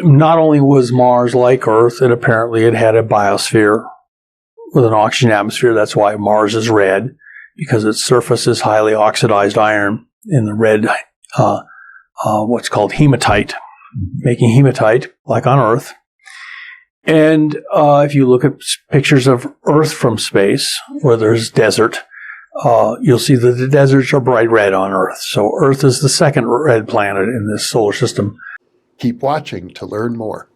Not only was Mars like Earth, it had a biosphere with an oxygen atmosphere. That's why Mars is red, because its surface is highly oxidized iron in the red, what's called hematite, making hematite like on Earth. And if you look at pictures of Earth from space, where there's desert, you'll see that the deserts are bright red on Earth. So Earth is the second red planet in this solar system. Keep watching to learn more.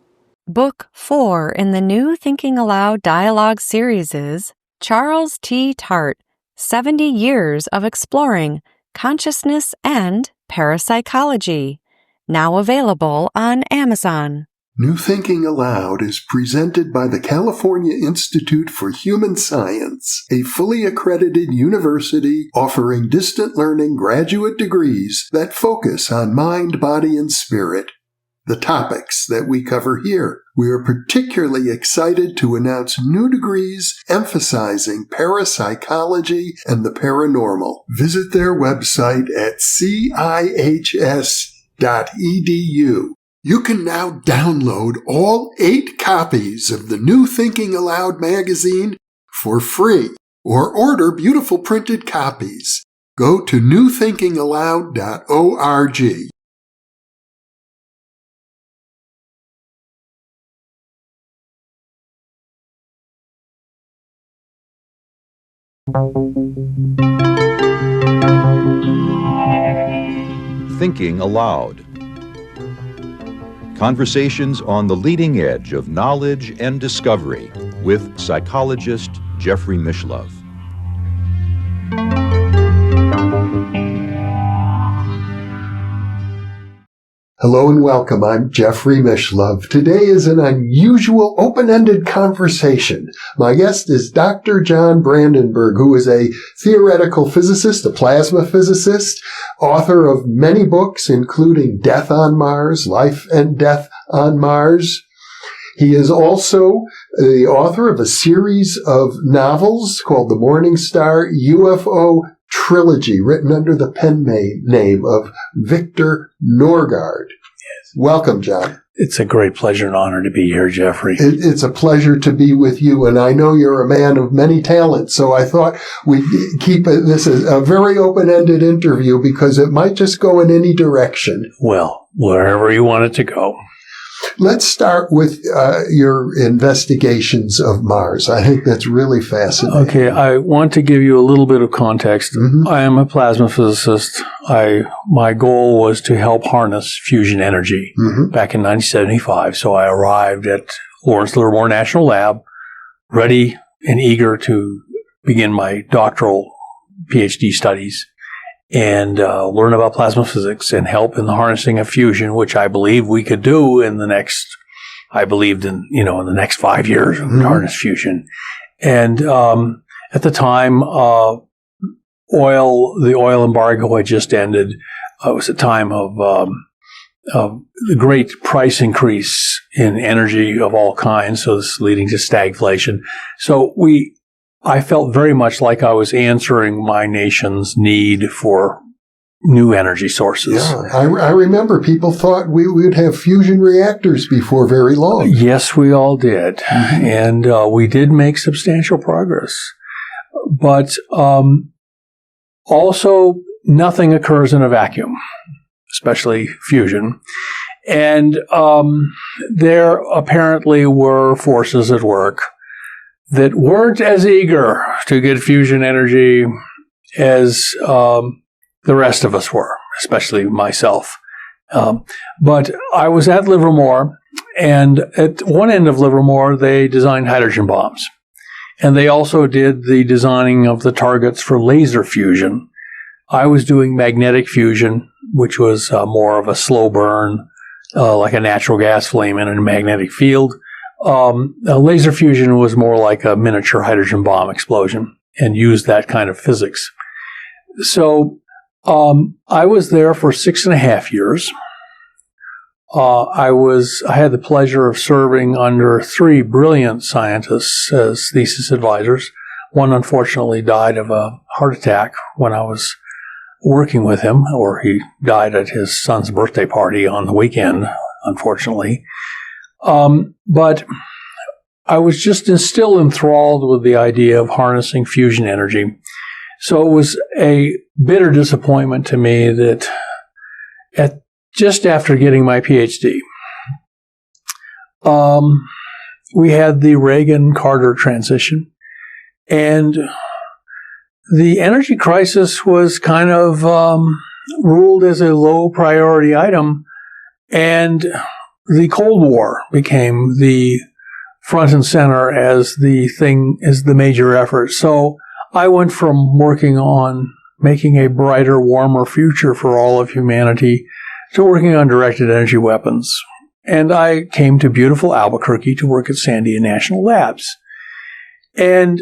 Book 4 in the new Thinking Aloud dialogue series is Charles T. Tart, 70 Years of Exploring Consciousness and Parapsychology, now available on Amazon. New Thinking Aloud is presented by the California Institute for Human Science, a fully accredited university offering distant learning graduate degrees that focus on mind, body, and spirit. The topics that we cover here. We are particularly excited to announce new degrees emphasizing parapsychology and the paranormal. Visit their website at cihs.edu. You can now download all 8 copies of the New Thinking Aloud magazine for free, or order beautiful printed copies. Go to newthinkingaloud.org. Thinking Aloud. Conversations on the leading edge of knowledge and discovery with psychologist Jeffrey Mishlove. Hello and welcome. I'm Jeffrey Mishlove. Today is an unusual open-ended conversation. My guest is Dr. John Brandenburg, who is a theoretical physicist, a plasma physicist, author of many books, including Death on Mars, Life and Death on Mars. He is also the author of a series of novels called the Morningstar UFO Trilogy, written under the pen name of Victor Norgard. Yes. Welcome, John. It's a great pleasure and honor to be here, Jeffrey. It's a pleasure to be with you, and I know you're a man of many talents, so I thought we'd keep this as a very open-ended interview because it might just go in any direction. Well, wherever you want it to go. Let's start with your investigations of Mars. I think that's really fascinating. Okay, I want to give you a little bit of context. Mm-hmm. I am a plasma physicist. My goal was to help harness fusion energy back in 1975. So I arrived at Lawrence Livermore National Lab, ready and eager to begin my doctoral PhD studies and learn about plasma physics and help in the harnessing of fusion, which I believe we could do in the next 5 years, we harness fusion. And at the time, the oil embargo had just ended. It was a time of the great price increase in energy of all kinds, so this leading to stagflation. So I felt very much like I was answering my nation's need for new energy sources. Yeah, I remember people thought we would have fusion reactors before very long. Yes, we all did. And we did make substantial progress. But also, nothing occurs in a vacuum, especially fusion. And there apparently were forces at work that weren't as eager to get fusion energy as the rest of us were, especially myself. But I was at Livermore, and at one end of Livermore, they designed hydrogen bombs. And they also did the designing of the targets for laser fusion. I was doing magnetic fusion, which was more of a slow burn, like a natural gas flame in a magnetic field. Laser fusion was more like a miniature hydrogen bomb explosion and used that kind of physics. So I was there for 6.5 years. I had the pleasure of serving under 3 brilliant scientists as thesis advisors. One unfortunately died of a heart attack when I was working with him, or he died at his son's birthday party on the weekend unfortunately. But I was just still enthralled with the idea of harnessing fusion energy. So it was a bitter disappointment to me that just after getting my PhD, we had the Reagan-Carter transition, and the energy crisis was kind of ruled as a low priority item, and the Cold War became the front and center as the major effort. So I went from working on making a brighter, warmer future for all of humanity to working on directed energy weapons. And I came to beautiful Albuquerque to work at Sandia National Labs. And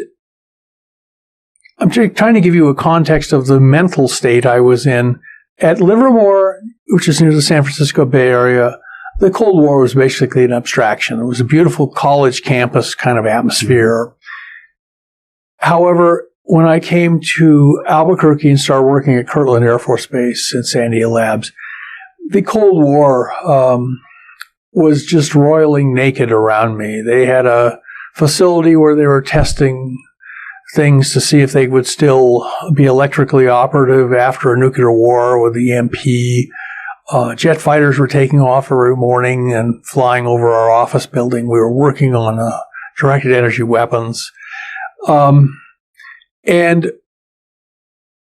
I'm trying to give you a context of the mental state I was in. At Livermore, which is near the San Francisco Bay Area, the Cold War was basically an abstraction. It was a beautiful college campus kind of atmosphere. However, when I came to Albuquerque and started working at Kirtland Air Force Base and Sandia Labs, the Cold War was just roiling naked around me. They had a facility where they were testing things to see if they would still be electrically operative after a nuclear war with the EMP. Jet fighters were taking off every morning and flying over our office building. We were working on directed energy weapons. And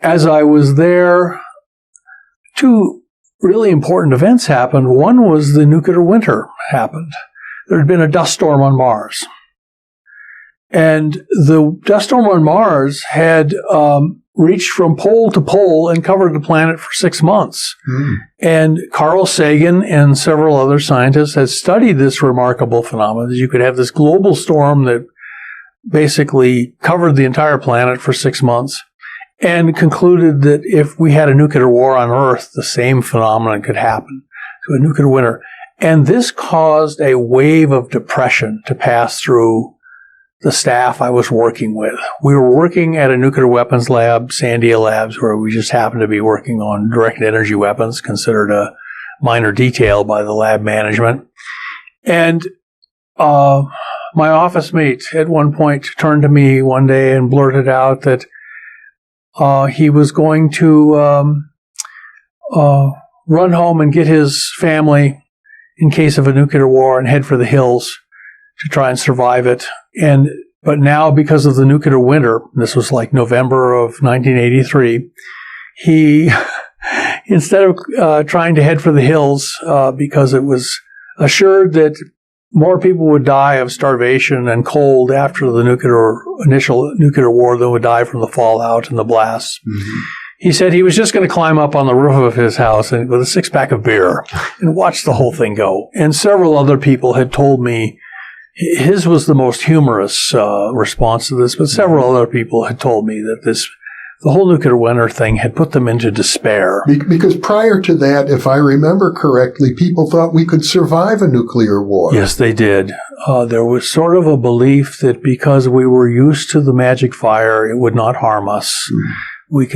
as I was there, two really important events happened. One was the nuclear winter happened. There had been a dust storm on Mars. And the dust storm on Mars had reached from pole to pole and covered the planet for 6 months. And Carl Sagan and several other scientists had studied this remarkable phenomenon. You could have this global storm that basically covered the entire planet for 6 months, and concluded that if we had a nuclear war on Earth, the same phenomenon could happen, so a nuclear winter. And this caused a wave of depression to pass through the staff I was working with. We were working at a nuclear weapons lab, Sandia Labs, where we just happened to be working on directed energy weapons, considered a minor detail by the lab management. And my office mate at one point turned to me one day and blurted out that he was going to run home and get his family in case of a nuclear war and head for the hills to try and survive it. But now, because of the nuclear winter, this was like November of 1983, he, instead of trying to head for the hills, because it was assured that more people would die of starvation and cold after the initial nuclear war than would die from the fallout and the blasts. Mm-hmm. He said he was just going to climb up on the roof of his house and with a six-pack of beer and watch the whole thing go. And several other people had told me his was the most humorous response to this, but several other people had told me that the whole nuclear winter thing had put them into despair. Because prior to that, if I remember correctly, people thought we could survive a nuclear war. Yes, they did. There was sort of a belief that because we were used to the magic fire, it would not harm us. We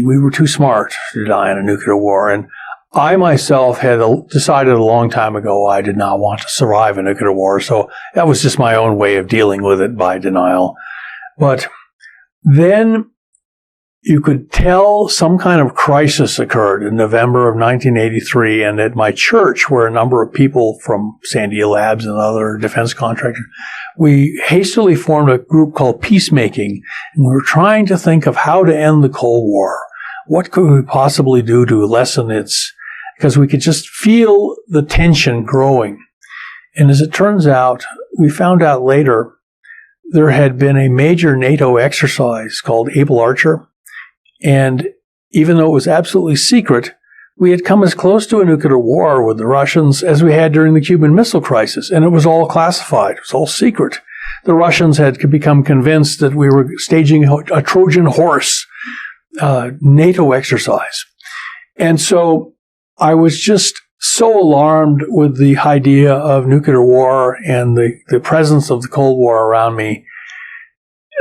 were too smart to die in a nuclear war. And I myself had decided a long time ago I did not want to survive a nuclear war. So that was just my own way of dealing with it by denial. But then you could tell some kind of crisis occurred in November of 1983, and at my church, where a number of people from Sandia Labs and other defense contractors, we hastily formed a group called Peacemaking, and we were trying to think of how to end the Cold War. What could we possibly do to lessen its, because we could just feel the tension growing. And as it turns out, we found out later, there had been a major NATO exercise called Able Archer. And even though it was absolutely secret, we had come as close to a nuclear war with the Russians as we had during the Cuban Missile Crisis. And it was all classified. It was all secret. The Russians had become convinced that we were staging a Trojan horse NATO exercise. And so I was just so alarmed with the idea of nuclear war and the presence of the Cold War around me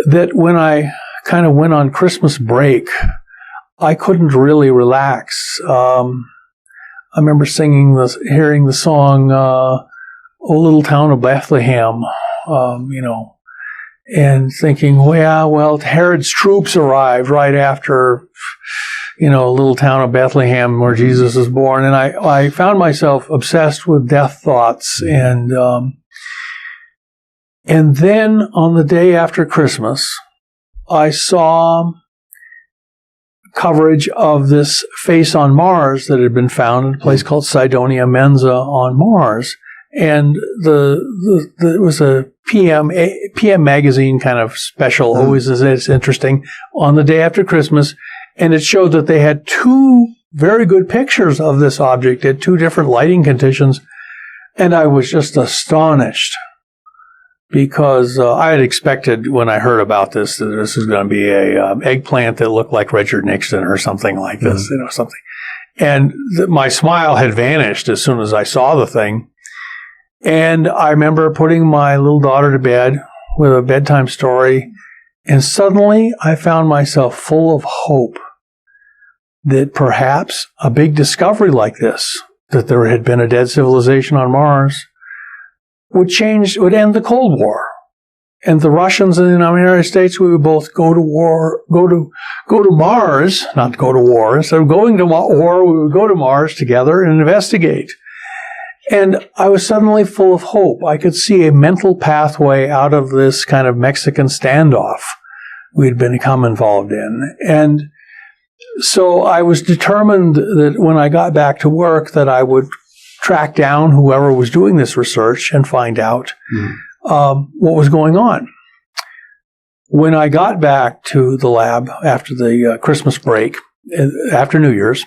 that when I kind of went on Christmas break, I couldn't really relax. I remember hearing the song, "O Little Town of Bethlehem," and thinking, well, Herod's troops arrived right after, little town of Bethlehem where Jesus was born. And I found myself obsessed with death thoughts. And then on the day after Christmas, I saw coverage of this face on Mars that had been found in a place called Cydonia Mensa on Mars. And it was a PM magazine kind of special, always it's interesting, on the day after Christmas. And it showed that they had two very good pictures of this object at two different lighting conditions. And I was just astonished because I had expected when I heard about this that this was going to be a eggplant that looked like Richard Nixon or something like this, something. And my smile had vanished as soon as I saw the thing. And I remember putting my little daughter to bed with a bedtime story, and suddenly I found myself full of hope that perhaps a big discovery like this, that there had been a dead civilization on Mars, would end the Cold War. And the Russians and the United States, we would both go to Mars, not go to war. Instead of going to war, we would go to Mars together and investigate. And I was suddenly full of hope. I could see a mental pathway out of this kind of Mexican standoff we'd become involved in. And so I was determined that when I got back to work that I would track down whoever was doing this research and find out what was going on. When I got back to the lab after the Christmas break, after New Year's,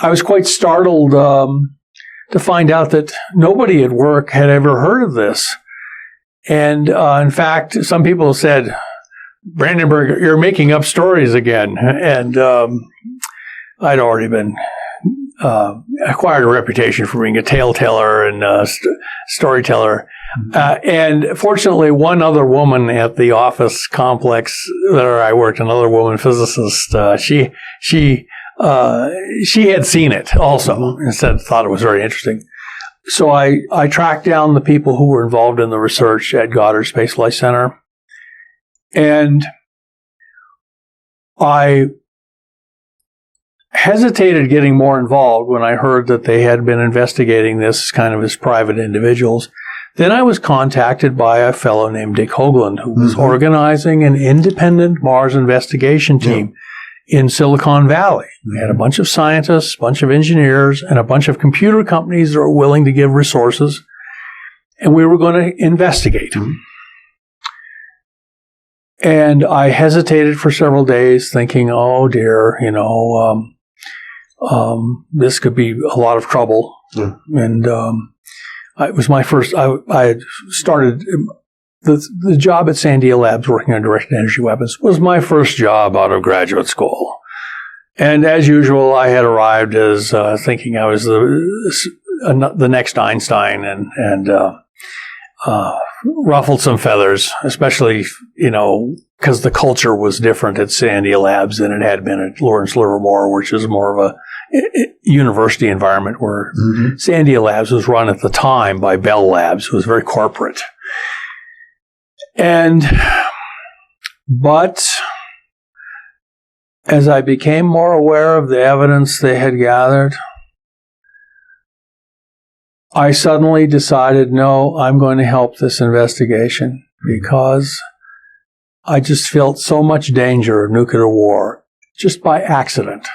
I was quite startled to find out that nobody at work had ever heard of this. And in fact, some people said, "Brandenburg, you're making up stories again." And I'd already been acquired a reputation for being a tale-teller and storyteller. And fortunately, one other woman at the office complex where I worked, another woman physicist, she had seen it also and thought it was very interesting. So I tracked down the people who were involved in the research at Goddard Space Flight Center. And I hesitated getting more involved when I heard that they had been investigating this kind of as private individuals. Then I was contacted by a fellow named Dick Hoagland, who was organizing an independent Mars investigation team in Silicon Valley. We had a bunch of scientists, a bunch of engineers, and a bunch of computer companies that were willing to give resources, and we were going to investigate. And I hesitated for several days, thinking, "Oh dear, this could be a lot of trouble." And it was my first. I had started. The job at Sandia Labs working on directed energy weapons was my first job out of graduate school. And as usual, I had arrived as thinking I was the next Einstein and ruffled some feathers, especially, because the culture was different at Sandia Labs than it had been at Lawrence Livermore, which is more of a university environment, where Sandia Labs was run at the time by Bell Labs, who was very corporate. But as I became more aware of the evidence they had gathered, I suddenly decided, no, I'm going to help this investigation, because I just felt so much danger of nuclear war just by accident.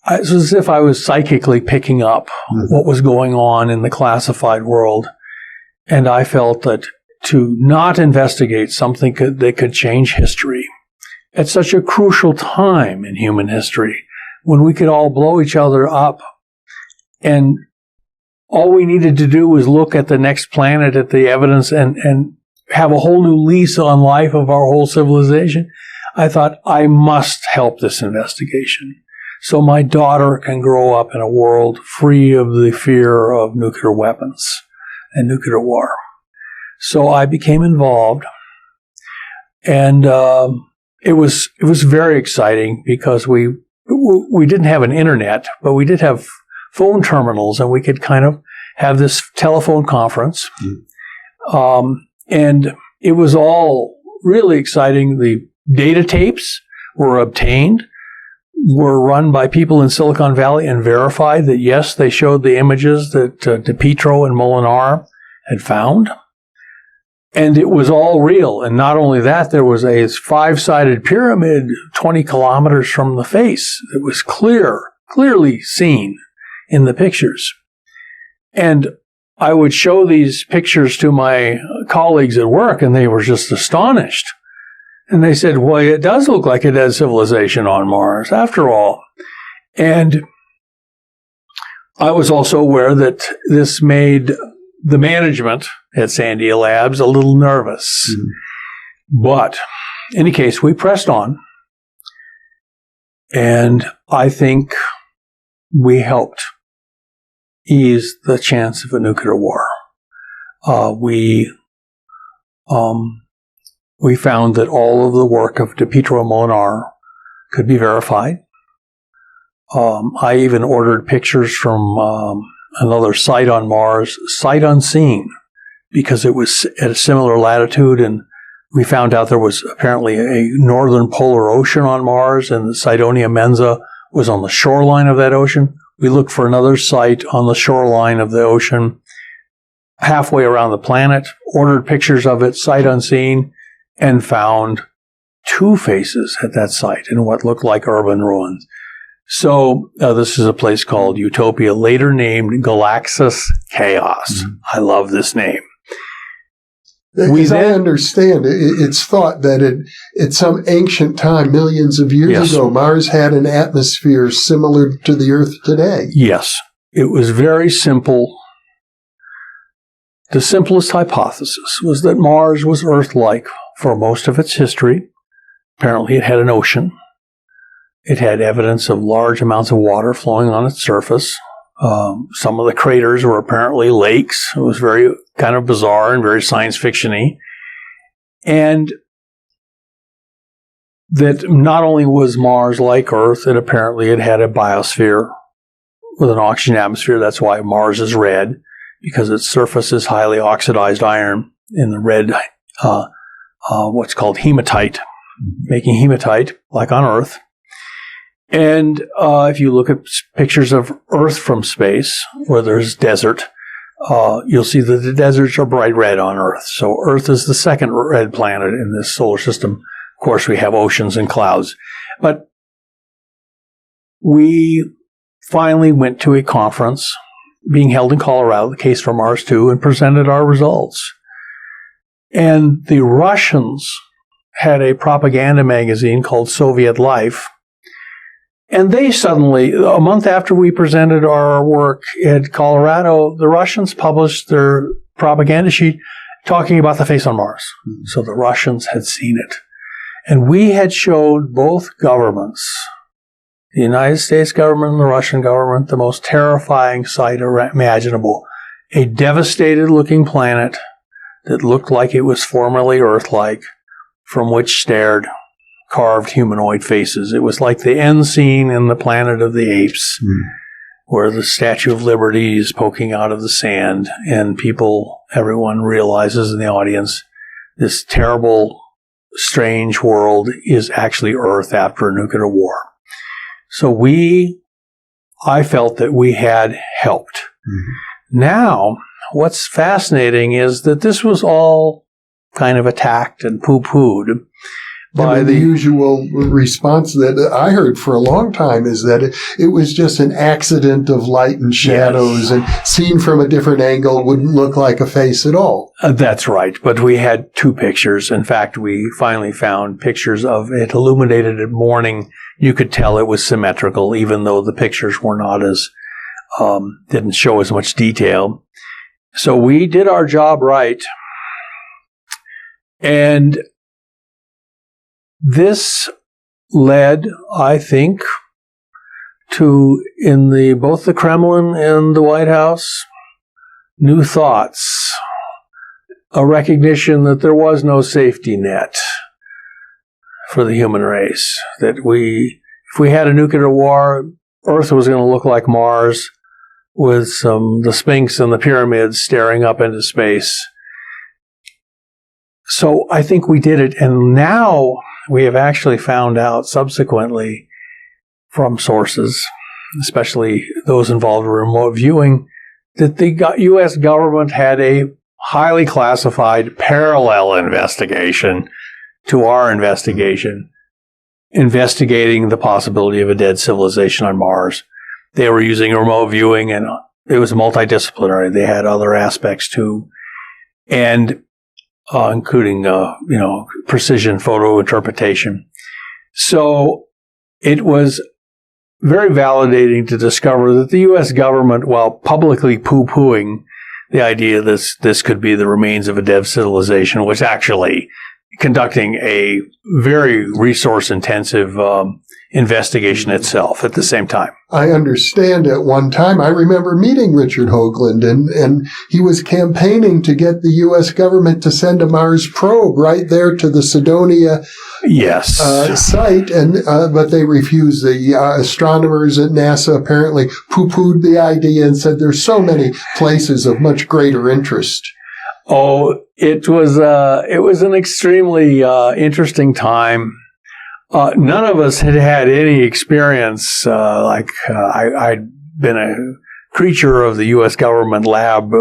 It was as if I was psychically picking up what was going on in the classified world. And I felt that to not investigate something that could change history at such a crucial time in human history, when we could all blow each other up, and all we needed to do was look at the next planet, at the evidence, and have a whole new lease on life of our whole civilization, I thought, I must help this investigation so my daughter can grow up in a world free of the fear of nuclear weapons and nuclear war. So I became involved, and it was very exciting, because we we didn't have an internet, but we did have phone terminals, and we could kind of have this telephone conference. And it was all really exciting. The data tapes were obtained, were run by people in Silicon Valley, and verified that, yes, they showed the images that DePietro and Molinar had found. And it was all real. And not only that, there was a 5-sided pyramid 20 kilometers from the face that was clearly seen in the pictures. And I would show these pictures to my colleagues at work, and they were just astonished. And they said, well, it does look like it has civilization on Mars, after all. And I was also aware that this made the management at Sandia Labs a little nervous. But in any case, we pressed on. And I think we helped ease the chance of a nuclear war. We found that all of the work of DePietro and Molinar could be verified. I even ordered pictures from another site on Mars, sight unseen, because it was at a similar latitude, and we found out there was apparently a northern polar ocean on Mars, and the Cydonia Mensa was on the shoreline of that ocean. We looked for another site on the shoreline of the ocean halfway around the planet, ordered pictures of it, sight unseen, and found 2 faces at that site in what looked like urban ruins. So this is a place called Utopia, later named Galaxis Chaos. I love this name. As I understand, it's thought that at some ancient time, millions of years ago, Mars had an atmosphere similar to the Earth today. Yes. It was very simple. The simplest hypothesis was that Mars was Earth-like for most of its history. Apparently it had an ocean. It had evidence of large amounts of water flowing on its surface. Some of the craters were apparently lakes. It was very kind of bizarre and very science fiction-y. And that not only was Mars like Earth, it had a biosphere with an oxygen atmosphere. That's why Mars is red, because its surface is highly oxidized iron in the red, what's called hematite, making hematite like on Earth. And if you look at pictures of Earth from space, where there's desert, you'll see that the deserts are bright red on Earth. So Earth is the second red planet in this solar system. Of course, we have oceans and clouds. But we finally went to a conference being held in Colorado, the Case for Mars 2, and presented our results. And the Russians had a propaganda magazine called Soviet Life. And they suddenly, a month after we presented our work at Colorado, the Russians published their propaganda sheet talking about the face on Mars. So the Russians had seen it. And we had showed both governments, the United States government and the Russian government, the most terrifying sight imaginable. A devastated-looking planet that looked like it was formerly Earth-like, from which stared carved humanoid faces. It was like the end scene in the Planet of the Apes, where the Statue of Liberty is poking out of the sand, and everyone realizes in the audience, this terrible, strange world is actually Earth after a nuclear war. So I felt that we had helped. Now, what's fascinating is that this was all kind of attacked and poo-pooed by the usual response that I heard for a long time is that it was just an accident of light and shadows, and seen from a different angle wouldn't look like a face at all. That's right. But we had 2 pictures. In fact, we finally found pictures of it illuminated at morning. You could tell it was symmetrical, even though the pictures were not didn't show as much detail. So we did our job right. And this led, I think, to, in both the Kremlin and the White House, new thoughts, a recognition that there was no safety net for the human race, that if we had a nuclear war, Earth was going to look like Mars with the Sphinx and the pyramids staring up into space. So I think we did it. And now we have actually found out subsequently from sources, especially those involved in remote viewing, that the U.S. government had a highly classified parallel investigation to our investigation, investigating the possibility of a dead civilization on Mars. They were using remote viewing, and it was multidisciplinary. They had other aspects too, and including precision photo interpretation. So it was very validating to discover that the U.S. government, while publicly poo-pooing the idea that this could be the remains of a dead civilization, was actually conducting a very resource-intensive investigation itself at the same time. I understand at one time, I remember meeting Richard Hoagland, and he was campaigning to get the U.S. government to send a Mars probe right there to the Cydonia site, but they refused. The astronomers at NASA apparently poo-pooed the idea and said there's so many places of much greater interest. Oh, it was an extremely interesting time. None of us had had any experience. I'd been a creature of the U.S. government lab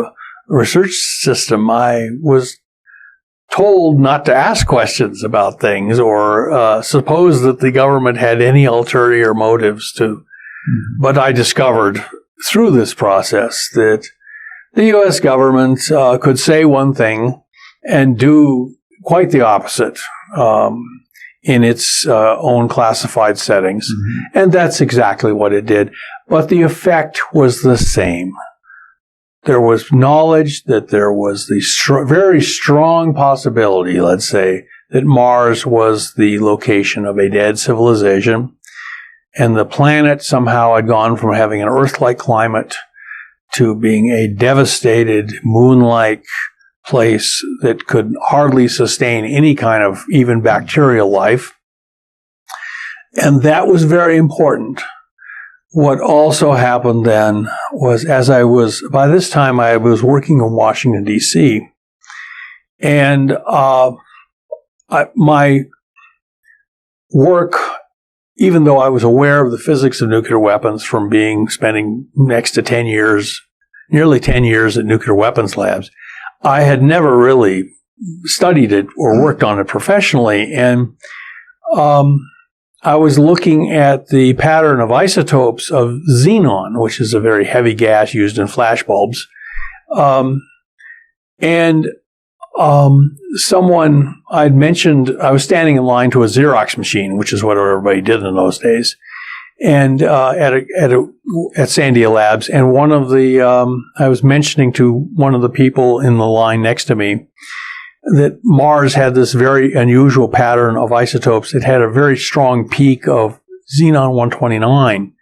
research system. I was told not to ask questions about things or suppose that the government had any ulterior motives to. But I discovered through this process that the U.S. government could say one thing and do quite the opposite in its own classified settings. Mm-hmm. And that's exactly what it did. But the effect was the same. There was knowledge that there was the very strong possibility, let's say, that Mars was the location of a dead civilization, and the planet somehow had gone from having an Earth-like climate to being a devastated moon-like place that could hardly sustain any kind of even bacterial life. And that was very important. What also happened then was, by this time I was working in Washington, D.C., and my work, even though I was aware of the physics of nuclear weapons from spending next to 10 years, nearly 10 years at nuclear weapons labs, I had never really studied it or worked on it professionally. And I was looking at the pattern of isotopes of xenon, which is a very heavy gas used in flash bulbs. Someone I'd mentioned, I was standing in line to a Xerox machine, which is what everybody did in those days, and at Sandia Labs. And one of the, I was mentioning to one of the people in the line next to me that Mars had this very unusual pattern of isotopes. It had a very strong peak of xenon-129.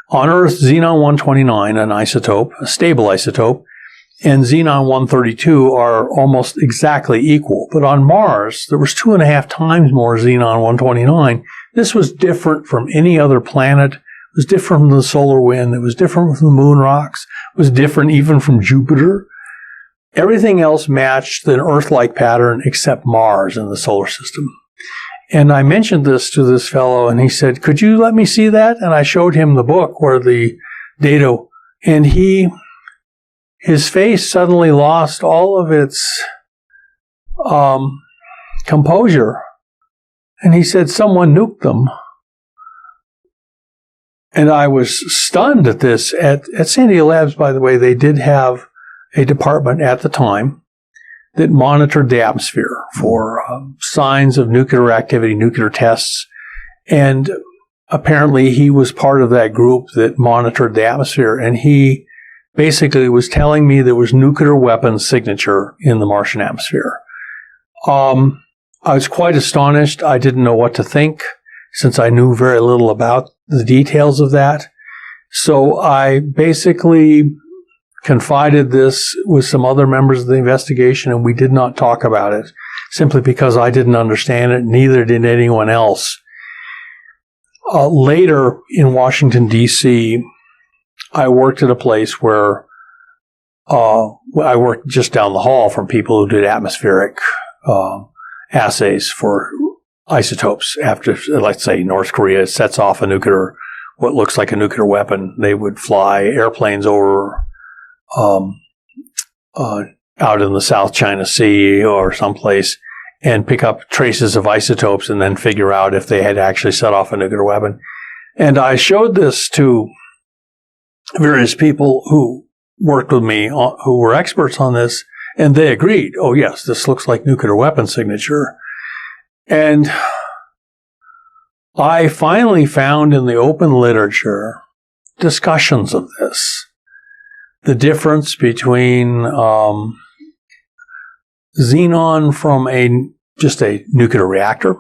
On Earth, xenon-129, an isotope, a stable isotope, and xenon-132 are almost exactly equal. But on Mars, there was 2.5 times more xenon-129. This was different from any other planet. It was different from the solar wind. It was different from the moon rocks. It was different even from Jupiter. Everything else matched an Earth-like pattern except Mars in the solar system. And I mentioned this to this fellow, and he said, "Could you let me see that?" And I showed him the book where the data, and his face suddenly lost all of its composure. And he said, "Someone nuked them." And I was stunned at this. At Sandia Labs, by the way, they did have a department at the time that monitored the atmosphere for signs of nuclear activity, nuclear tests. And apparently he was part of that group that monitored the atmosphere. And he basically was telling me there was nuclear weapons signature in the Martian atmosphere. I was quite astonished. I didn't know what to think since I knew very little about the details of that. So I basically confided this with some other members of the investigation, and we did not talk about it simply because I didn't understand it. Neither did anyone else. later in Washington, D.C., I worked at a place where I worked just down the hall from people who did atmospheric assays for isotopes. After, let's say, North Korea sets off what looks like a nuclear weapon, they would fly airplanes over out in the South China Sea or someplace and pick up traces of isotopes and then figure out if they had actually set off a nuclear weapon. And I showed this to various people who worked with me, who were experts on this, and they agreed, oh yes, this looks like nuclear weapon signature. And I finally found in the open literature discussions of this. The difference between xenon from just a nuclear reactor,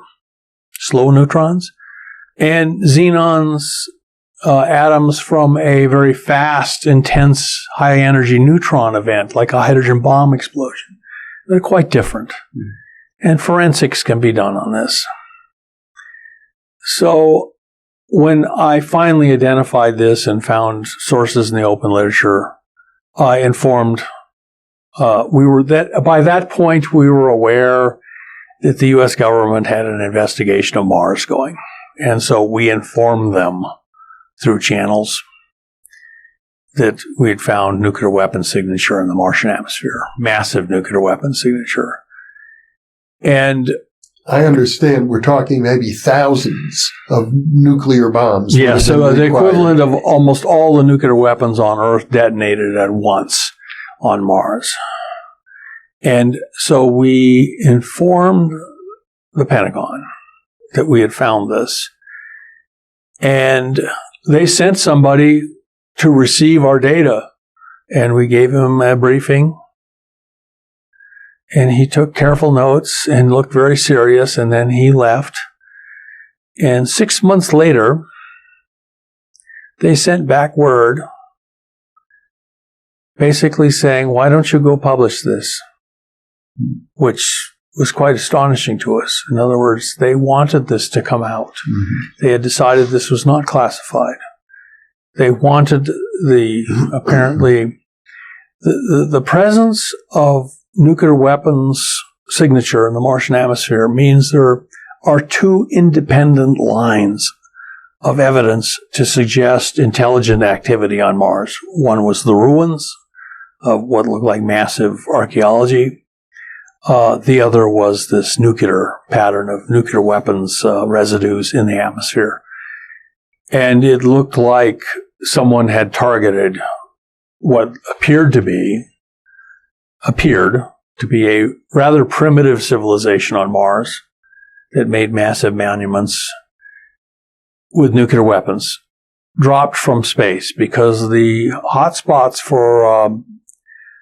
slow neutrons, and xenons, atoms from a very fast, intense, high-energy neutron event, like a hydrogen bomb explosion. They're quite different. And forensics can be done on this. So when I finally identified this and found sources in the open literature, I informed, by that point we were aware that the U.S. government had an investigation of Mars going. And so we informed them through channels that we had found nuclear weapon signature in the Martian atmosphere, massive nuclear weapon signature. And I understand we're talking maybe thousands of nuclear bombs. Yeah, so the equivalent of almost all the nuclear weapons on Earth detonated at once on Mars. And so we informed the Pentagon that we had found this. And they sent somebody to receive our data. And we gave him a briefing. And he took careful notes and looked very serious, and then he left. And 6 months later, they sent back word basically saying, why don't you go publish this? Which was quite astonishing to us. In other words, they wanted this to come out. Mm-hmm. They had decided this was not classified. They wanted apparently, the presence of nuclear weapons signature in the Martian atmosphere means there are two independent lines of evidence to suggest intelligent activity on Mars. One was the ruins of what looked like massive archaeology. The other was this nuclear pattern of nuclear weapons residues in the atmosphere. And it looked like someone had targeted what appeared to be a rather primitive civilization on Mars that made massive monuments with nuclear weapons, dropped from space because the hotspots for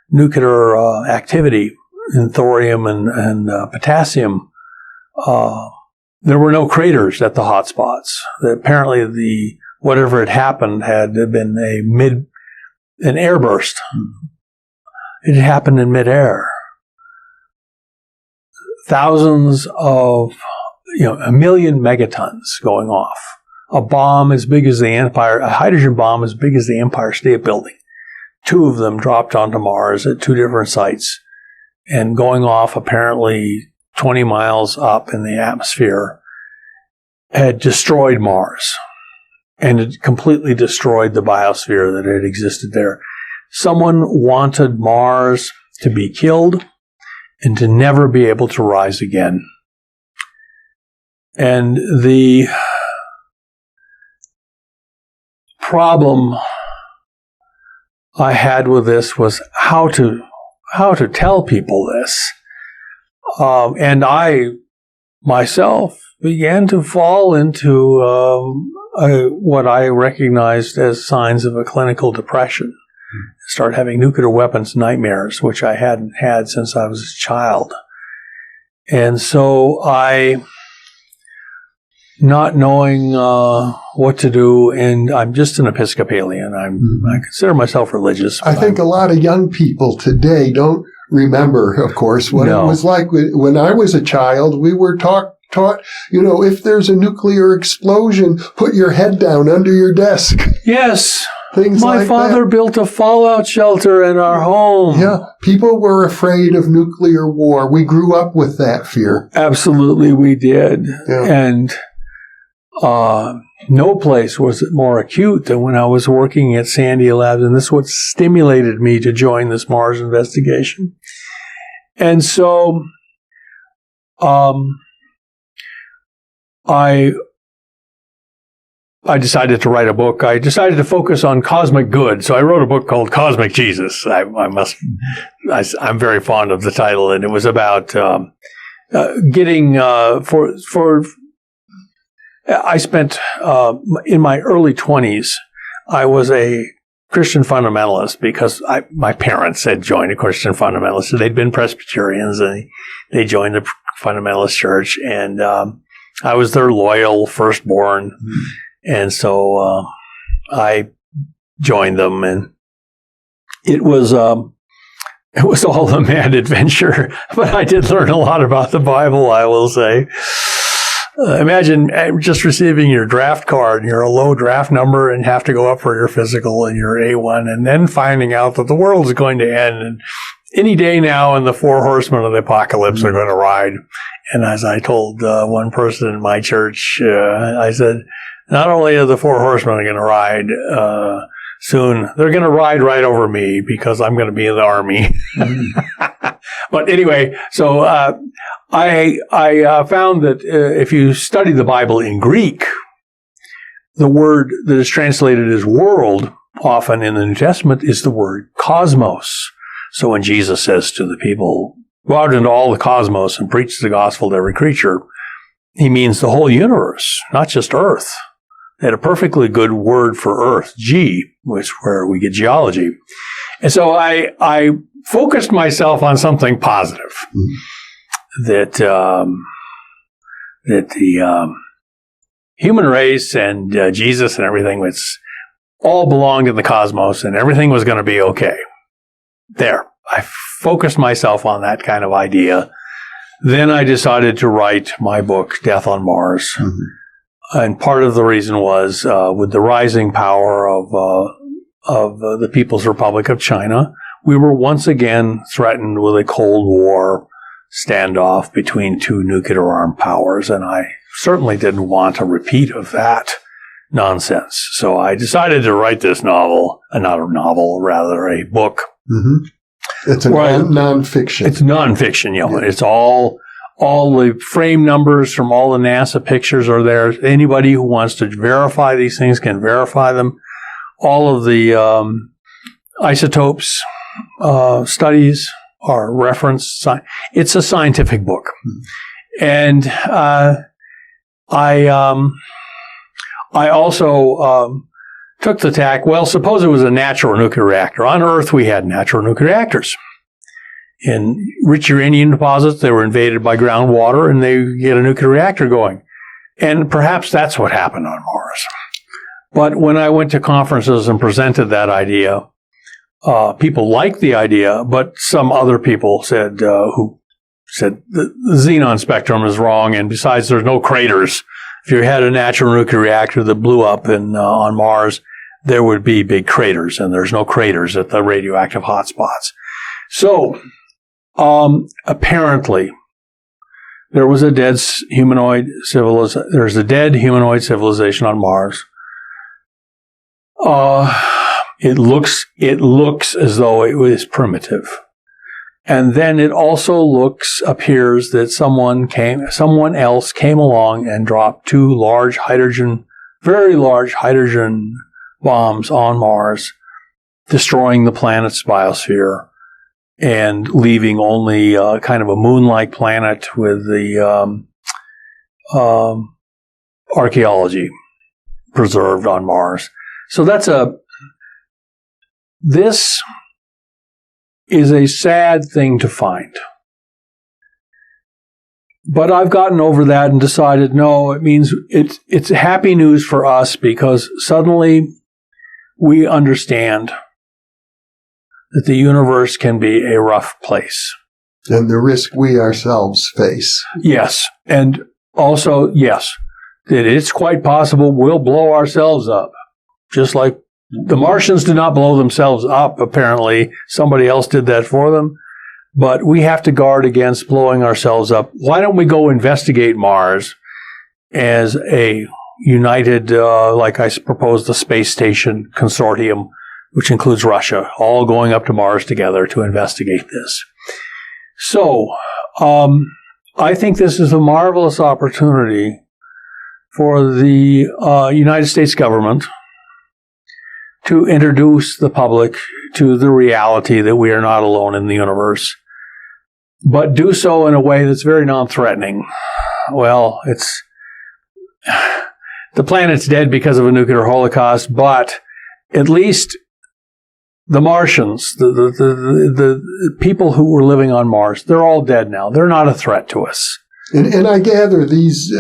nuclear activity in thorium and potassium, there were no craters at the hotspots. Apparently, whatever had happened had been an airburst. It happened in midair. Thousands of, a million megatons going off. A bomb as big as a hydrogen bomb as big as the Empire State Building. Two of them dropped onto Mars at two different sites and going off apparently 20 miles up in the atmosphere had destroyed Mars. And it completely destroyed the biosphere that had existed there. Someone wanted Mars to be killed and to never be able to rise again. And the problem I had with this was how to tell people this. And I myself began to fall into what I recognized as signs of a clinical depression. Start having nuclear weapons nightmares, which I hadn't had since I was a child. And so not knowing what to do, and I'm just an Episcopalian. I consider myself religious. I think a lot of young people today don't remember, of course, what it was like when I was a child. We were taught taught, if there's a nuclear explosion, put your head down under your desk. Yes. Things My like father that. built a fallout shelter in our home. Yeah, people were afraid of nuclear war. We grew up with that fear. Absolutely, we did. Yeah. And no place was it more acute than when I was working at Sandia Labs, and this is what stimulated me to join this Mars investigation. And so I decided to write a book. I decided to focus on cosmic good. So I wrote a book called Cosmic Jesus. I'm very fond of the title, and it was about getting I spent in my early 20s. I was a Christian fundamentalist because my parents had joined a Christian fundamentalist. So they'd been Presbyterians, and they joined the fundamentalist church, and I was their loyal firstborn. And so I joined them, and it was all a mad adventure. But I did learn a lot about the Bible, I will say. Imagine just receiving your draft card, and you're a low draft number, and have to go up for your physical, and you're A1, and then finding out that the world is going to end, and any day now, and the 4 horsemen of the apocalypse are going to ride. And as I told one person in my church, I said, not only are the 4 horsemen going to ride soon, they're going to ride right over me because I'm going to be in the army. But anyway, so I found that if you study the Bible in Greek, the word that is translated as world often in the New Testament is the word cosmos. So when Jesus says to the people, go out into all the cosmos and preach the gospel to every creature, he means the whole universe, not just Earth. They had a perfectly good word for Earth, G, which is where we get geology. And so I focused myself on something positive, that the human race and Jesus and everything was all belonged in the cosmos, and everything was going to be okay. There, I focused myself on that kind of idea. Then I decided to write my book, Death on Mars. And part of the reason was with the rising power of the People's Republic of China, we were once again threatened with a Cold War standoff between 2 nuclear-armed powers, and I certainly didn't want a repeat of that nonsense. So I decided to write this novel, not a novel, rather a book. It's nonfiction. It's nonfiction, It's all the frame numbers from all the NASA pictures are there. Anybody who wants to verify these things can verify them. All of the isotopes studies are referenced. It's a scientific book. And I also took the tack, well, suppose it was a natural nuclear reactor. On Earth, we had natural nuclear reactors. In rich uranium deposits, they were invaded by groundwater, and they get a nuclear reactor going. And perhaps that's what happened on Mars. But when I went to conferences and presented that idea, people liked the idea, but some other people said the xenon spectrum is wrong, and besides, there's no craters. If you had a natural nuclear reactor that blew up on Mars, there would be big craters, and there's no craters at the radioactive hotspots. So, apparently, there was a dead humanoid civilization. There's a dead humanoid civilization on Mars. It looks as though it was primitive, and then it also appears that someone else came along and dropped 2 very large hydrogen bombs on Mars, destroying the planet's biosphere and leaving only kind of a moon-like planet with the archaeology preserved on Mars. So this is a sad thing to find. But I've gotten over that and decided, no, it means it's happy news for us, because suddenly we understand that the universe can be a rough place. And the risk we ourselves face. Yes. And also, yes, that it's quite possible we'll blow ourselves up. Just like the Martians did not blow themselves up, apparently. Somebody else did that for them. But we have to guard against blowing ourselves up. Why don't we go investigate Mars as a united, like I proposed, the space station consortium, which includes Russia, all going up to Mars together to investigate this. So, I think this is a marvelous opportunity for the United States government to introduce the public to the reality that we are not alone in the universe, but do so in a way that's very non-threatening. Well, the planet's dead because of a nuclear holocaust, but at least the Martians, the people who were living on Mars, they're all dead now. They're not a threat to us. And I gather these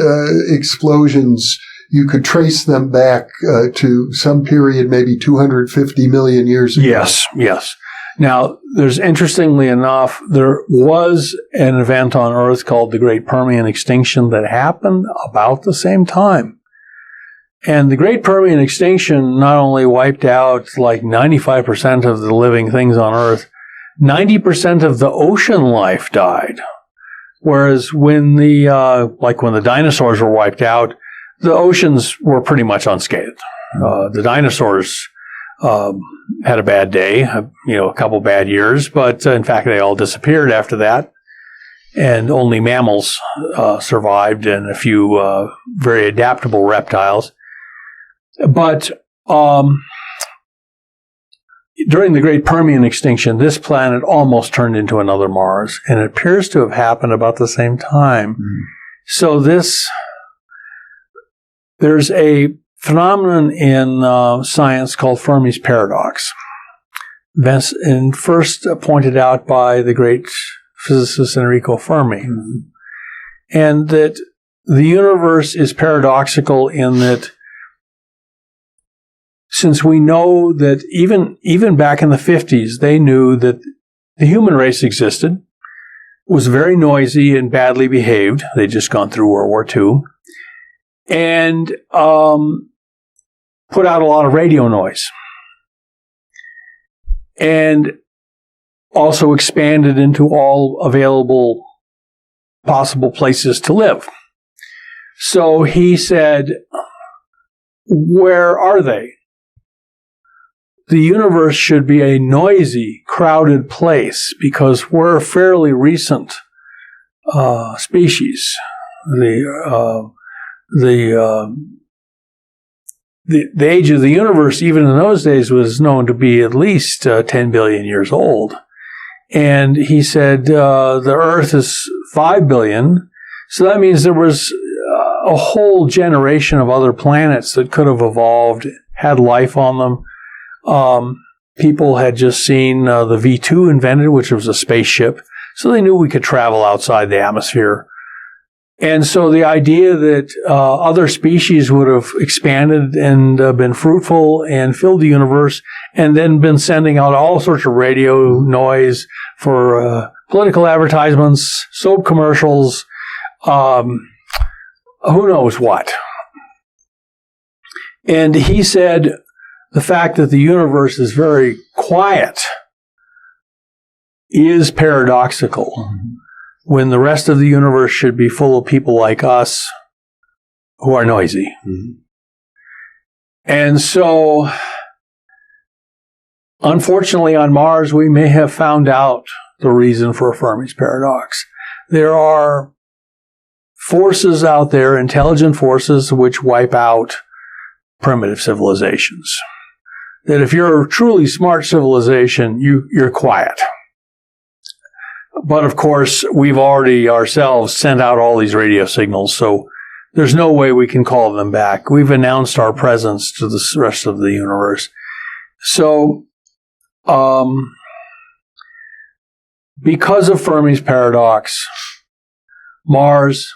explosions, you could trace them back to some period, maybe 250 million years ago. Yes. Now, interestingly enough, there was an event on Earth called the Great Permian Extinction that happened about the same time. And the Great Permian Extinction not only wiped out like 95% of the living things on Earth, 90% of the ocean life died. Whereas when the dinosaurs were wiped out, the oceans were pretty much unscathed. The dinosaurs had a bad day, a couple bad years, but in fact they all disappeared after that. And only mammals survived and a few very adaptable reptiles. But during the Great Permian Extinction, this planet almost turned into another Mars, and it appears to have happened about the same time. So there's a phenomenon in science called Fermi's paradox, and first pointed out by the great physicist Enrico Fermi, and that the universe is paradoxical in that since we know that even back in the 50s, they knew that the human race existed, was very noisy and badly behaved. They'd just gone through World War II, and put out a lot of radio noise, and also expanded into all available possible places to live. So he said, where are they? The universe should be a noisy, crowded place because we're a fairly recent species. The age of the universe, even in those days, was known to be at least 10 billion years old. And he said the Earth is 5 billion. So that means there was a whole generation of other planets that could have evolved, had life on them. People had just seen the V2 invented, which was a spaceship. So they knew we could travel outside the atmosphere. And so the idea that other species would have expanded and been fruitful and filled the universe and then been sending out all sorts of radio noise for political advertisements, soap commercials, who knows what. And he said the fact that the universe is very quiet is paradoxical. When the rest of the universe should be full of people like us who are noisy. And so, unfortunately, on Mars, we may have found out the reason for Fermi's paradox. There are forces out there, intelligent forces, which wipe out primitive civilizations. That if you're a truly smart civilization, you're quiet. But of course, we've already ourselves sent out all these radio signals, so there's no way we can call them back. We've announced our presence to the rest of the universe. So, because of Fermi's paradox, Mars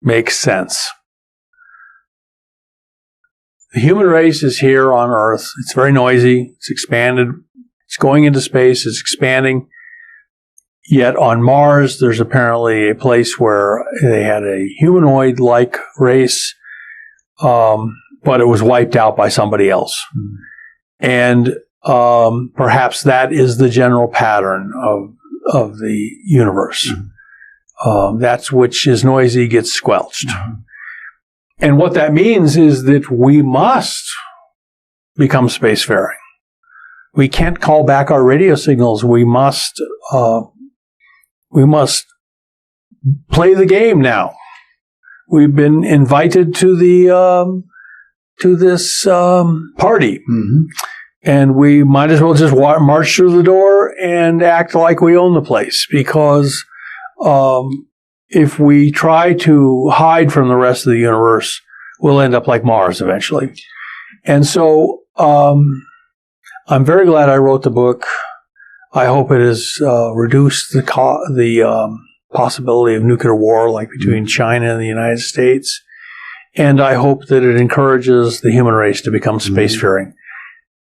makes sense. The human race is here on Earth. It's very noisy. It's expanded. It's going into space. It's expanding. Yet on Mars, there's apparently a place where they had a humanoid-like race, but it was wiped out by somebody else. And perhaps that is the general pattern of the universe. That's which is noisy gets squelched. And what that means is that we must become spacefaring. We can't call back our radio signals. We must play the game now. We've been invited to this party, and we might as well just march through the door and act like we own the place. Because if we try to hide from the rest of the universe, we'll end up like Mars eventually. And so I'm very glad I wrote the book. I hope it has reduced the possibility of nuclear war, like between China and the United States. And I hope that it encourages the human race to become spacefaring.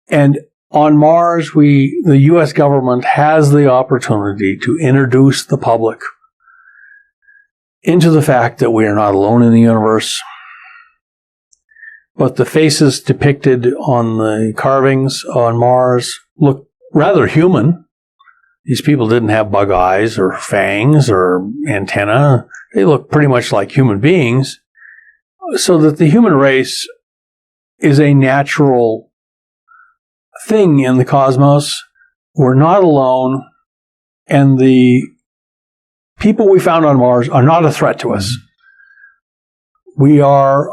And on Mars, the U.S. government has the opportunity to introduce the public into the fact that we are not alone in the universe. But the faces depicted on the carvings on Mars look rather human. These people didn't have bug eyes or fangs or antenna. They look pretty much like human beings. So that the human race is a natural thing in the cosmos. We're not alone. And the people we found on Mars are not a threat to us. We are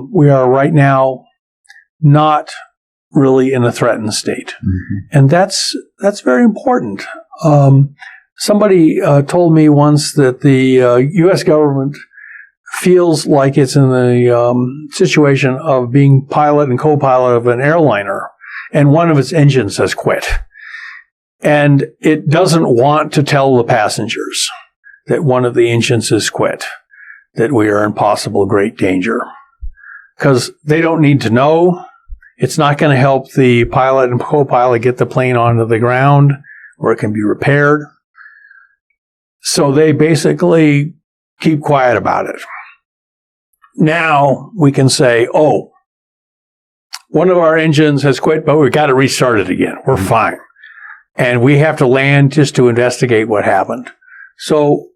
right now not really in a threatened state. And that's very important. Somebody told me once that the U.S. government feels like it's in the situation of being pilot and co-pilot of an airliner, and one of its engines has quit. And it doesn't want to tell the passengers that one of the engines has quit, that we are in possible great danger. Because they don't need to know. It's not going to help the pilot and co-pilot get the plane onto the ground where it can be repaired. So they basically keep quiet about it. Now we can say, oh, one of our engines has quit, but we've got to restart it again. We're fine. And we have to land just to investigate what happened. So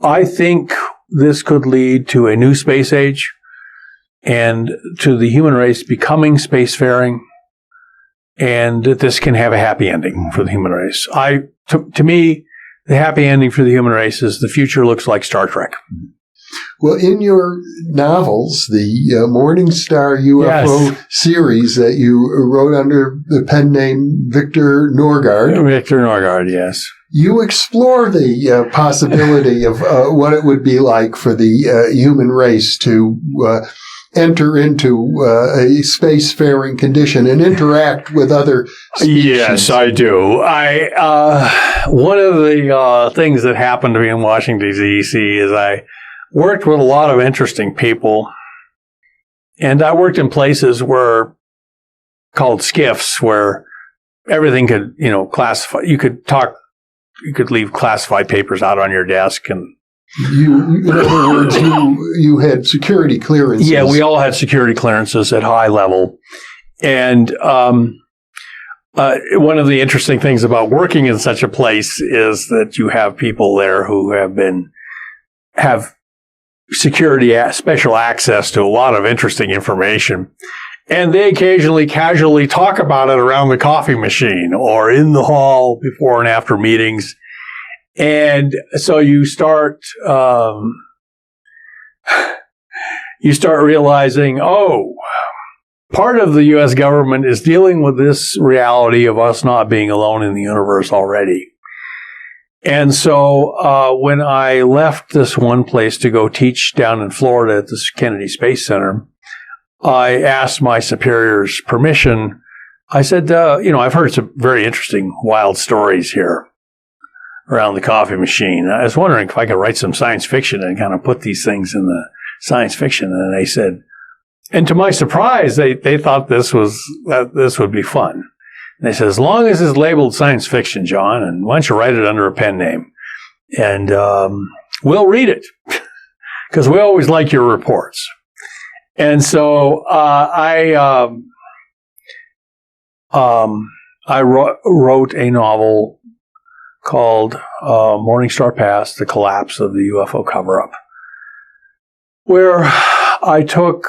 I think this could lead to a new space age and to the human race becoming spacefaring, and that this can have a happy ending for the human race. To me, the happy ending for the human race is the future looks like Star Trek. Well, in your novels, the Morningstar UFO series that you wrote under the pen name Victor Norgard. Victor Norgard, yes. You explore the possibility of what it would be like for the human race to enter into a spacefaring condition and interact with other species. Yes, I do. One of the things that happened to me in Washington, D.C. is I worked with a lot of interesting people, and I worked in places called skiffs, where everything could, classify. You could leave classified papers out on your desk, and in other words, you had security clearances. Yeah, we all had security clearances at high level, and one of the interesting things about working in such a place is that you have people there who have security special access to a lot of interesting information. And they occasionally casually talk about it around the coffee machine or in the hall before and after meetings. And so you start realizing, oh, part of the U.S. government is dealing with this reality of us not being alone in the universe already. And so when I left this one place to go teach down in Florida at the Kennedy Space Center, I asked my superior's permission. I said, I've heard some very interesting, wild stories here around the coffee machine. I was wondering if I could write some science fiction and kind of put these things in the science fiction. And they said, and to my surprise, they thought this would be fun. And they said, as long as it's labeled science fiction, John, and why don't you write it under a pen name? And we'll read it because we always like your reports. And so I wrote a novel called Morningstar Past, The Collapse of the UFO Cover-Up, where I took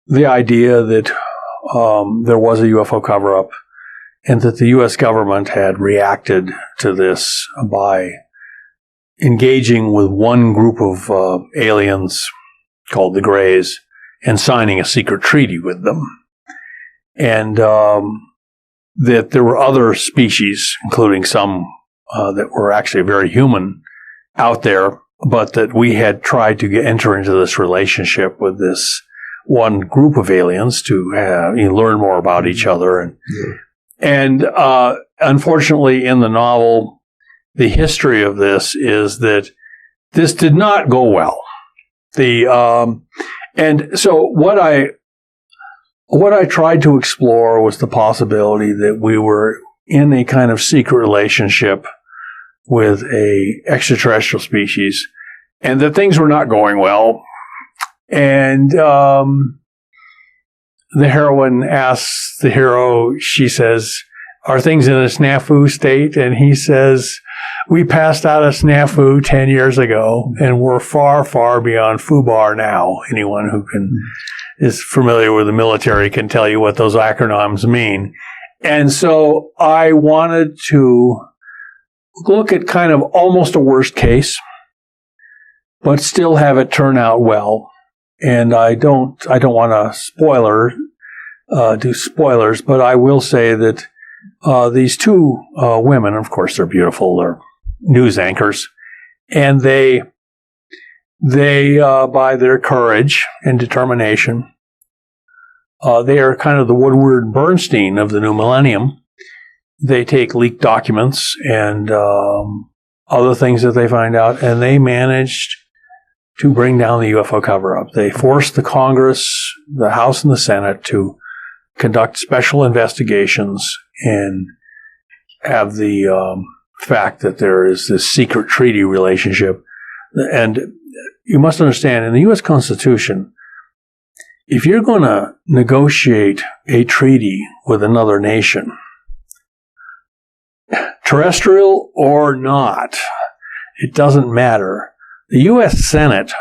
the idea that there was a UFO cover-up and that the U.S. government had reacted to this by engaging with one group of aliens called the Greys and signing a secret treaty with them. And that there were other species, including some that were actually very human out there, but that we had tried to enter into this relationship with this one group of aliens to learn more about each other. And unfortunately, in the novel, the history of this is that this did not go well. And so what I tried to explore was the possibility that we were in a kind of secret relationship with a extraterrestrial species, and that things were not going well. And the heroine asks the hero, she says, "Are things in a snafu state?" And he says, "We passed out a snafu 10 years ago, and we're far, far beyond FUBAR now." Anyone who is familiar with the military can tell you what those acronyms mean. And so I wanted to look at kind of almost a worst case, but still have it turn out well. And I don't want to do spoilers, but I will say that these two women, of course, they're beautiful. They're news anchors, and they by their courage and determination, they are kind of the Woodward Bernstein of the new millennium. They take leaked documents and other things that they find out, and they managed to bring down the UFO cover-up. They forced the Congress, the House and the Senate to conduct special investigations and have the fact that there is this secret treaty relationship. And you must understand, in the U.S. Constitution, if you're going to negotiate a treaty with another nation, terrestrial or not, it doesn't matter. The U.S. Senate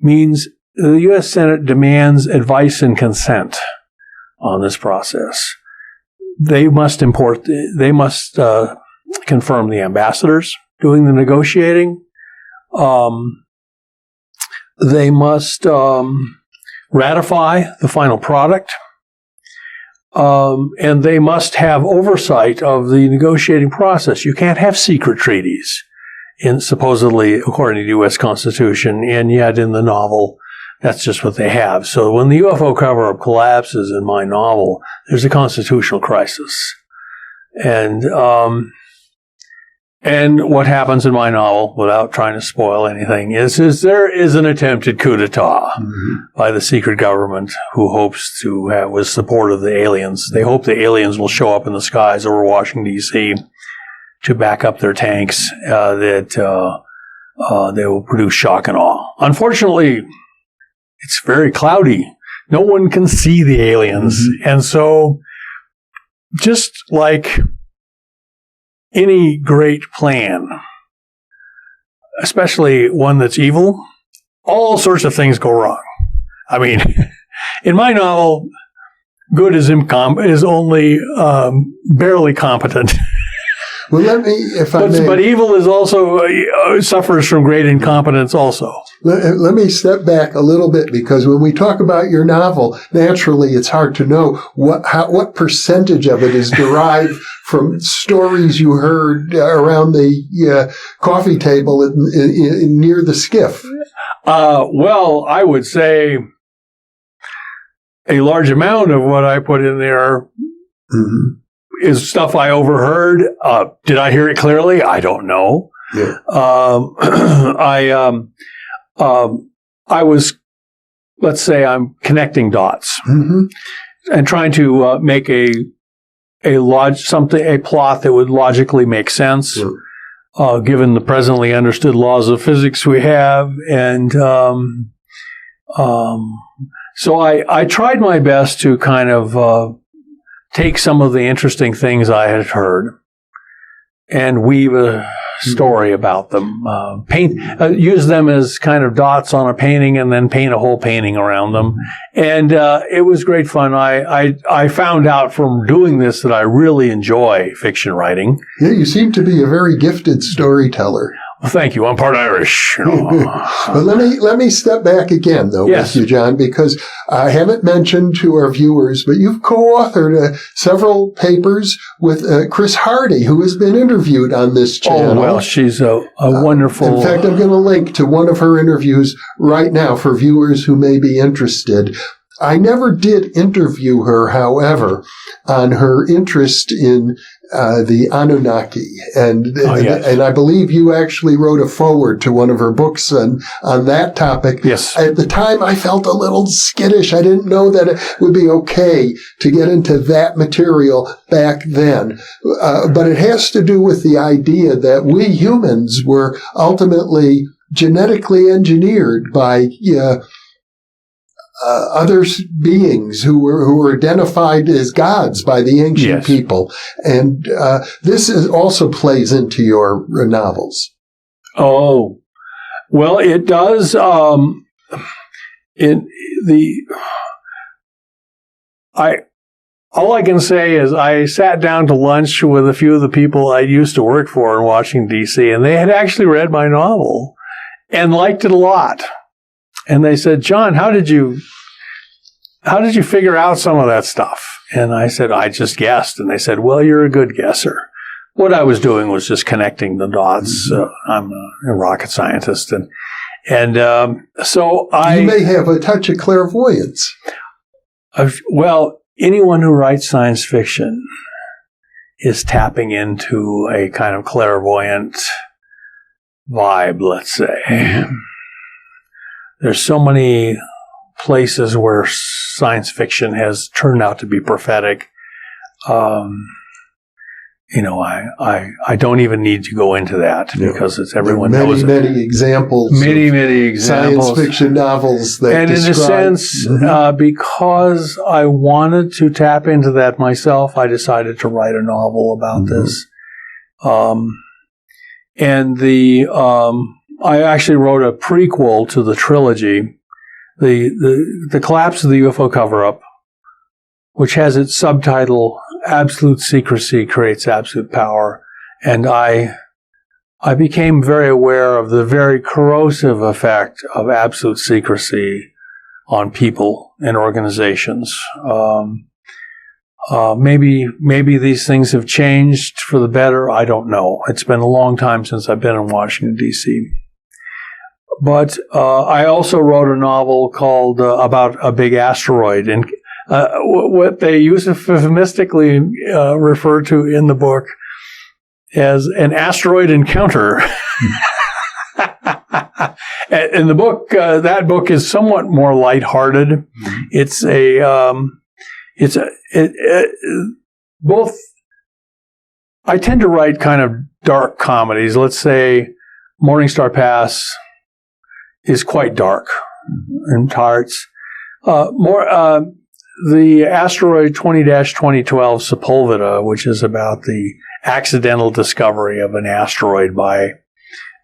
means the U.S. Senate demands advice and consent on this process. They must confirm the ambassadors doing the negotiating. They must ratify the final product. And they must have oversight of the negotiating process. You can't have secret treaties, supposedly according to the U.S. Constitution, and yet in the novel, that's just what they have. So when the UFO cover-up collapses in my novel, there's a constitutional crisis. And what happens in my novel, without trying to spoil anything, is there is an attempted coup d'etat by the secret government who hopes to have, with support of the aliens, they hope the aliens will show up in the skies over Washington, D.C., to back up their tanks, that they will produce shock and awe. Unfortunately, it's very cloudy. No one can see the aliens. And so, just like any great plan, especially one that's evil, all sorts of things go wrong. I mean, in my novel, good is only barely competent. Well, let me, if I may. But evil is also suffers from great incompetence also. Let me step back a little bit, because when we talk about your novel, naturally it's hard to know what percentage of it is derived from stories you heard around the coffee table near the skiff. Well, I would say a large amount of what I put in there is stuff I overheard. Did I hear it clearly? I don't know. Yeah. I was, let's say, I'm connecting dots and trying to make a plot that would logically make sense. given the presently understood laws of physics we have. And so I tried my best to kind of take some of the interesting things I had heard and weave a story about them. Use them as kind of dots on a painting and then paint a whole painting around them. And it was great fun. I found out from doing this that I really enjoy fiction writing. Yeah, you seem to be a very gifted storyteller. Well, thank you. I'm part Irish. But let me step back again, though, yes. with you, John, because I haven't mentioned to our viewers, but you've co-authored several papers with Chris Hardy, who has been interviewed on this channel. Oh, well, she's a wonderful... In fact, I'm going to link to one of her interviews right now for viewers who may be interested. I never did interview her, however, on her interest in the Anunnaki. And I believe you actually wrote a foreword to one of her books on that topic. Yes. At the time, I felt a little skittish. I didn't know that it would be okay to get into that material back then. But it has to do with the idea that we humans were ultimately genetically engineered by other beings who were identified as gods by the ancient people. And this also plays into your novels. Oh, well, it does. All I can say is I sat down to lunch with a few of the people I used to work for in Washington, D.C., and they had actually read my novel and liked it a lot. And they said, John, how did you figure out some of that stuff? And I said, I just guessed. And they said, well, you're a good guesser. What I was doing was just connecting the dots. I'm a rocket scientist. And so I... You may have a touch of clairvoyance. Well, anyone who writes science fiction is tapping into a kind of clairvoyant vibe, let's say. There's so many places where science fiction has turned out to be prophetic. I don't even need to go into that because it's everyone knows it. Many examples. Many examples. Science fiction novels that and in a sense, because I wanted to tap into that myself, I decided to write a novel about this. I actually wrote a prequel to the trilogy, the Collapse of the UFO Cover-Up, which has its subtitle, Absolute Secrecy Creates Absolute Power. And I became very aware of the very corrosive effect of absolute secrecy on people and organizations. Maybe these things have changed for the better. I don't know. It's been a long time since I've been in Washington, D.C. But I also wrote a novel called about a big asteroid, and what they euphemistically refer to in the book as an asteroid encounter. In the book, that book is somewhat more lighthearted. It's both. I tend to write kind of dark comedies. Let's say Morningstar Pass is quite dark in parts. The asteroid 20-2012 Sepulveda, which is about the accidental discovery of an asteroid by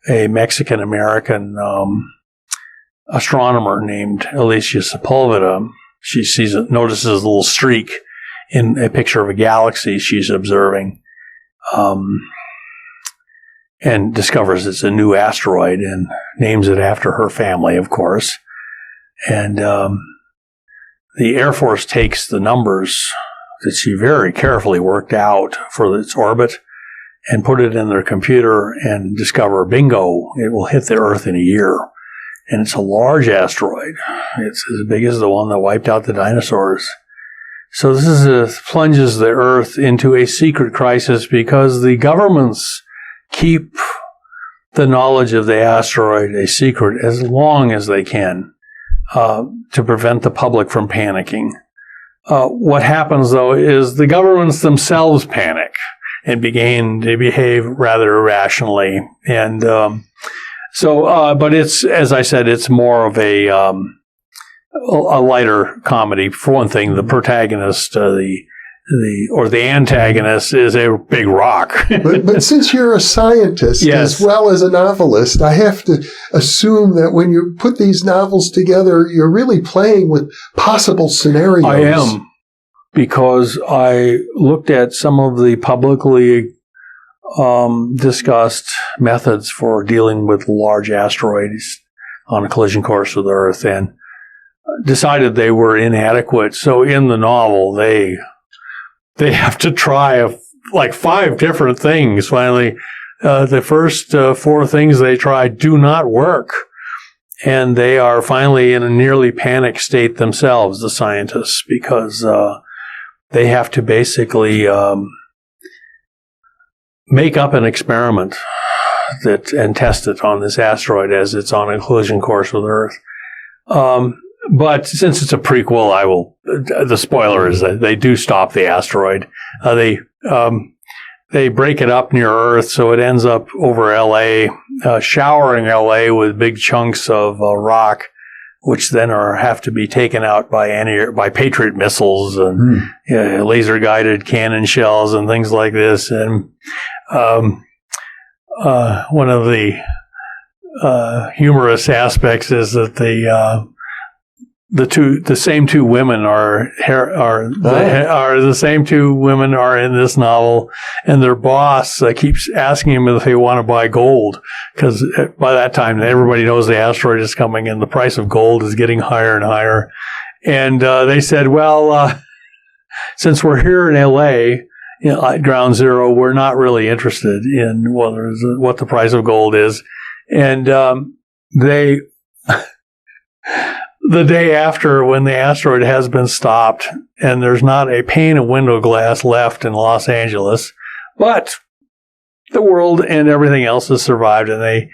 a Mexican-American astronomer named Alicia Sepulveda. She notices a little streak in a picture of a galaxy she's observing, and discovers it's a new asteroid and names it after her family, of course. And the Air Force takes the numbers that she very carefully worked out for its orbit and put it in their computer and discover, bingo, it will hit the Earth in a year. And it's a large asteroid. It's as big as the one that wiped out the dinosaurs. So this plunges the Earth into a secret crisis because the governments keep the knowledge of the asteroid a secret as long as they can to prevent the public from panicking. What happens, though, is the governments themselves panic. and began to behave rather irrationally. And but it's, as I said, it's more of a lighter comedy. For one thing, the protagonist, the antagonist is a big rock. but since you're a scientist yes. as well as a novelist, I have to assume that when you put these novels together, you're really playing with possible scenarios. I am, because I looked at some of the publicly discussed methods for dealing with large asteroids on a collision course with Earth and decided they were inadequate. So in the novel, they have to try like 5 different things. Finally, the first 4 things they try do not work. And they are finally in a nearly panic state themselves, the scientists, because they have to basically make up an experiment and test it on this asteroid as it's on a collision course with Earth. But since it's a prequel, the spoiler is that they do stop the asteroid. They break it up near Earth, so it ends up over L.A., showering L.A. with big chunks of rock, which then have to be taken out by Patriot missiles and laser-guided cannon shells and things like this. And one of the humorous aspects is that the same two women are the same two women are in this novel, and their boss keeps asking them if they want to buy gold, because by that time everybody knows the asteroid is coming and the price of gold is getting higher and higher. And they said, well, since we're here in L.A., at ground zero, we're not really interested in what the price of gold is. And they the day after, when the asteroid has been stopped and there's not a pane of window glass left in Los Angeles, but the world and everything else has survived, and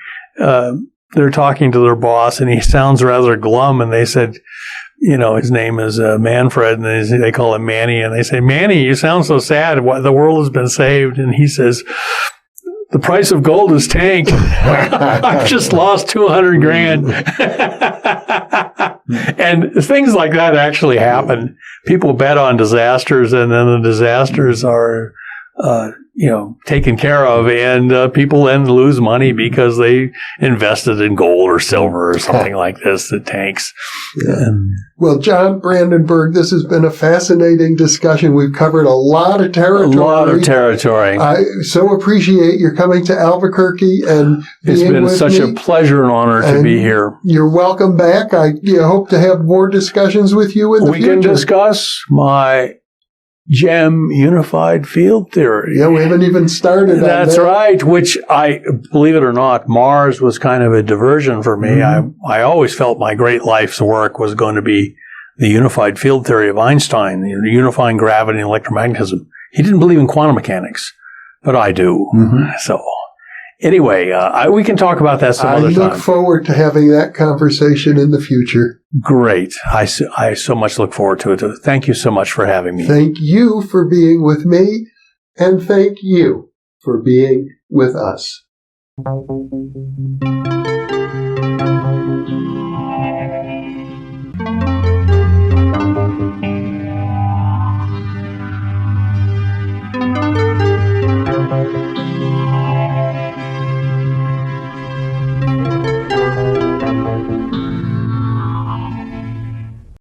they're talking to their boss, and he sounds rather glum, and they said, his name is Manfred, and they call him Manny, and they say, Manny, you sound so sad. The world has been saved. And he says, the price of gold is tanked. I've just lost $200,000. And things like that actually happen. People bet on disasters, and then the disasters are, taken care of, and people then lose money because they invested in gold or silver or something like this that tanks. Yeah. Well, John Brandenburg, this has been a fascinating discussion. We've covered a lot of territory. I so appreciate your coming to Albuquerque and it's being been with such me. A pleasure and honor to be here. You're welcome back. I hope to have more discussions with you in the future. We can discuss my GEM unified field theory. Yeah, we haven't even started. That's right, which believe it or not, Mars was kind of a diversion for me. Mm-hmm. I always felt my great life's work was going to be the unified field theory of Einstein, unifying gravity and electromagnetism. He didn't believe in quantum mechanics, but I do. Mm-hmm. So anyway, we can talk about that some other time. I look forward to having that conversation in the future. Great. I so much look forward to it. Thank you so much for having me. Thank you for being with me, and thank you for being with us.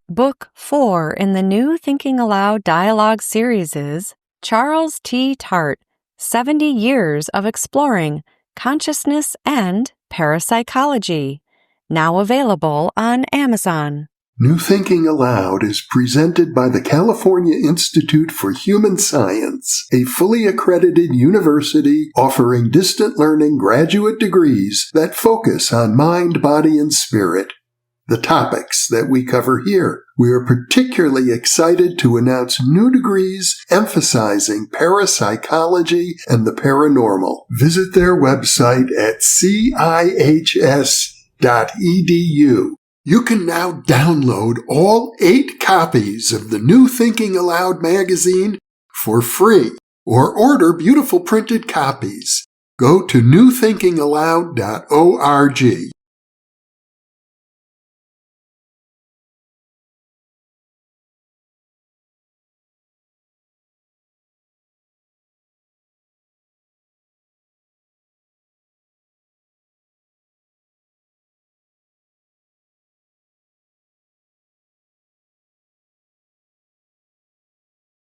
Book 4 in the new Thinking Aloud dialogue series is Charles T. Tart, 70 Years of Exploring Consciousness and Parapsychology, now available on Amazon. New Thinking Aloud is presented by the California Institute for Human Science, a fully accredited university offering distant learning graduate degrees that focus on mind, body, and spirit. The topics that we cover here. We are particularly excited to announce new degrees emphasizing parapsychology and the paranormal. Visit their website at cihs.edu. You can now download all 8 copies of the New Thinking Aloud magazine for free. or order beautiful printed copies. Go to newthinkingaloud.org.